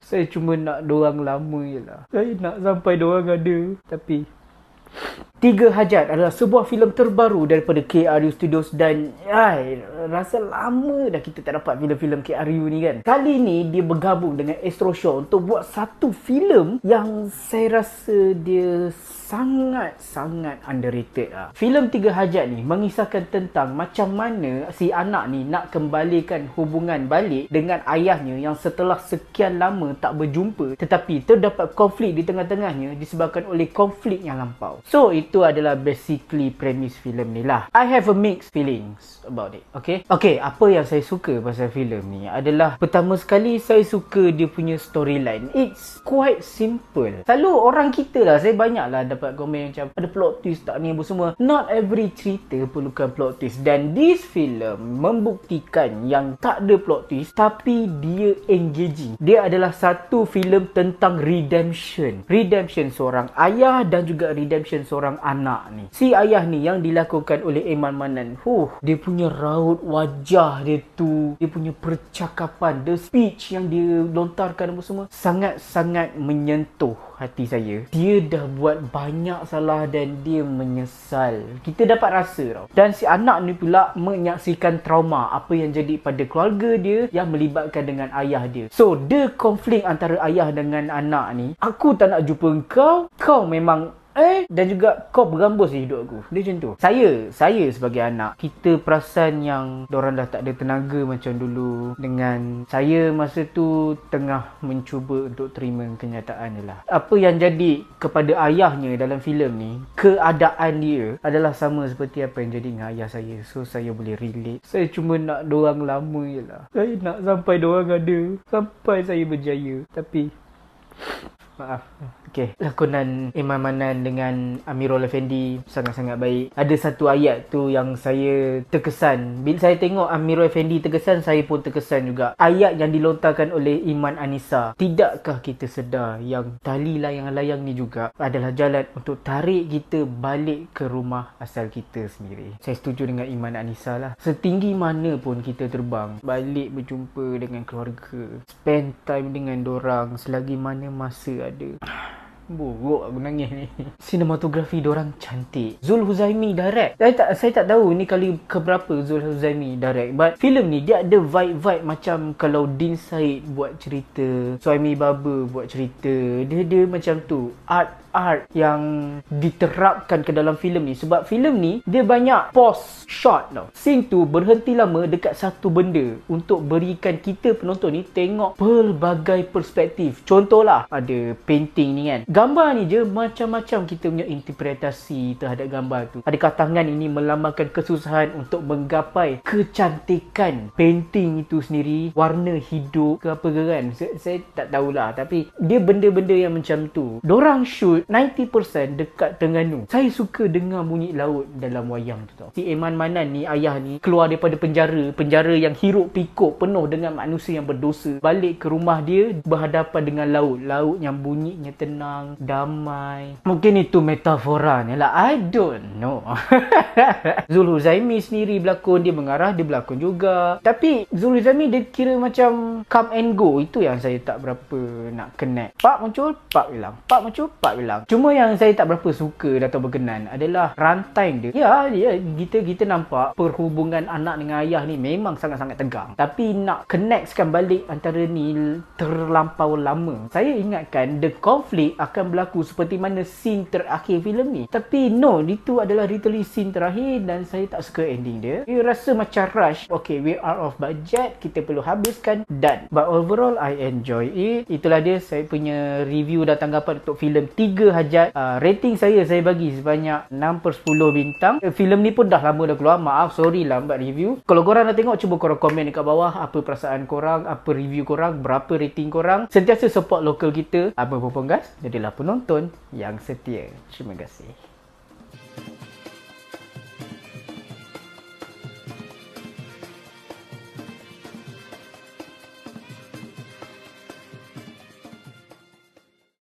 Saya cuma nak dorang lama je lah. Saya nak sampai dorang ada. Tapi Tiga Hajat adalah sebuah filem terbaru daripada KRU Studios dan rasa lama dah kita tak dapat filem-filem KRU ni kan. Kali ni dia bergabung dengan Astro Show untuk buat satu filem yang saya rasa dia sangat-sangat underrated lah. Filem Tiga Hajat ni mengisahkan tentang macam mana si anak ni nak kembalikan hubungan balik dengan ayahnya yang setelah sekian lama tak berjumpa, tetapi terdapat konflik di tengah-tengahnya disebabkan oleh konflik yang lampau. So itu adalah basically premise filem ni lah. I have a mixed feelings about it. Okay, apa yang saya suka pasal filem ni adalah, pertama sekali saya suka dia punya storyline. It's quite simple. Selalu orang kita lah, saya banyak lah dapat komen macam ada plot twist tak ni apa semua. Not every cerita perlukan plot twist, dan this filem membuktikan yang tak ada plot twist tapi dia engaging. Dia adalah satu filem tentang redemption seorang ayah dan juga redemption seorang anak ni. Si ayah ni yang dilakukan oleh Iman Manan, dia punya raut wajah dia tu, dia punya percakapan, the speech yang dia lontarkan apa semua sangat-sangat menyentuh hati saya. Dia dah buat banyak salah dan dia menyesal. Kita dapat rasa tau. Dan si anak ni pula menyaksikan trauma apa yang jadi pada keluarga dia yang melibatkan dengan ayah dia. So, the konflik antara ayah dengan anak ni, aku tak nak jumpa kau memang dan juga kau berambus di hidup aku. Dia macam tu. Saya sebagai anak, kita perasan yang diorang dah tak ada tenaga macam dulu. Dengan saya masa tu tengah mencuba untuk terima kenyataan je lah. Apa yang jadi kepada ayahnya dalam filem ni, keadaan dia adalah sama seperti apa yang jadi dengan ayah saya. So saya boleh relate. Saya cuma nak diorang lama je lah. Saya nak sampai diorang ada, sampai saya berjaya. Tapi maaf. Lakonan Iman Manan dengan Amirul Effendi sangat-sangat baik. Ada satu ayat tu yang saya terkesan. Bila saya tengok Amirul Effendi terkesan, saya pun terkesan juga. Ayat yang dilontarkan oleh Iman Anissa. Tidakkah kita sedar yang tali layang-layang ni juga adalah jalan untuk tarik kita balik ke rumah asal kita sendiri. Saya setuju dengan Iman Anissa lah. Setinggi mana pun kita terbang, balik berjumpa dengan keluarga, spend time dengan dorang selagi mana masa ada. Buruk aku nangis ni. Sinematografi diorang cantik. Zul Huzaimi direct. Saya tak tahu ni kali keberapa Zul Huzaimi direct, but filem ni dia ada vibe macam kalau Din Said buat cerita, Suhaimi Baba buat cerita. Dia macam tu. Art yang diterapkan ke dalam filem ni. Sebab filem ni dia banyak pause shot tau. Scene tu berhenti lama dekat satu benda untuk berikan kita penonton ni tengok pelbagai perspektif. Contohlah ada painting ni kan. Gambar ni je macam-macam kita punya interpretasi terhadap gambar tu. Adakah tangan ini melambangkan kesusahan untuk menggapai kecantikan painting itu sendiri, warna hidup ke apa ke kan. Saya tak tahulah, tapi dia benda-benda yang macam tu. Dorang shoot 90% dekat Terengganu. Saya suka dengar bunyi laut dalam wayang tu tau. Si Iman Manan ni, ayah ni, keluar daripada penjara yang hiruk pikuk penuh dengan manusia yang berdosa. Balik ke rumah dia berhadapan dengan laut yang bunyinya tenang, damai. Mungkin itu metaforanya lah, I don't know. Zul Huzaimi sendiri berlakon, dia mengarah, dia berlakon juga. Tapi Zul Huzaimi dia kira macam come and go. Itu yang saya tak berapa nak connect. Pak muncul, pak hilang. Pak muncul, pak hilang. Cuma yang saya tak berapa suka atau berkenan adalah runtime dia. Ya, kita nampak perhubungan anak dengan ayah ni memang sangat-sangat tegang. Tapi nak connectkan balik antara ni terlampau lama. Saya ingatkan the conflict akan berlaku seperti mana scene terakhir filem ni. Tapi no, itu adalah literally scene terakhir dan saya tak suka ending dia. Saya rasa macam rush. Okay, we are off budget, kita perlu habiskan, done. But overall, I enjoy it. Itulah dia saya punya review dan tanggapan untuk filem Tiga Hajat. Rating saya bagi sebanyak 6/10 bintang. Filem ni pun dah lama dah keluar. Maaf, sorry lambat review. Kalau korang nak tengok, cuba korang komen dekat bawah apa perasaan korang, apa review korang, berapa rating korang. Sentiasa support lokal kita. Abang Poponggas, jadilah penonton yang setia. Terima kasih.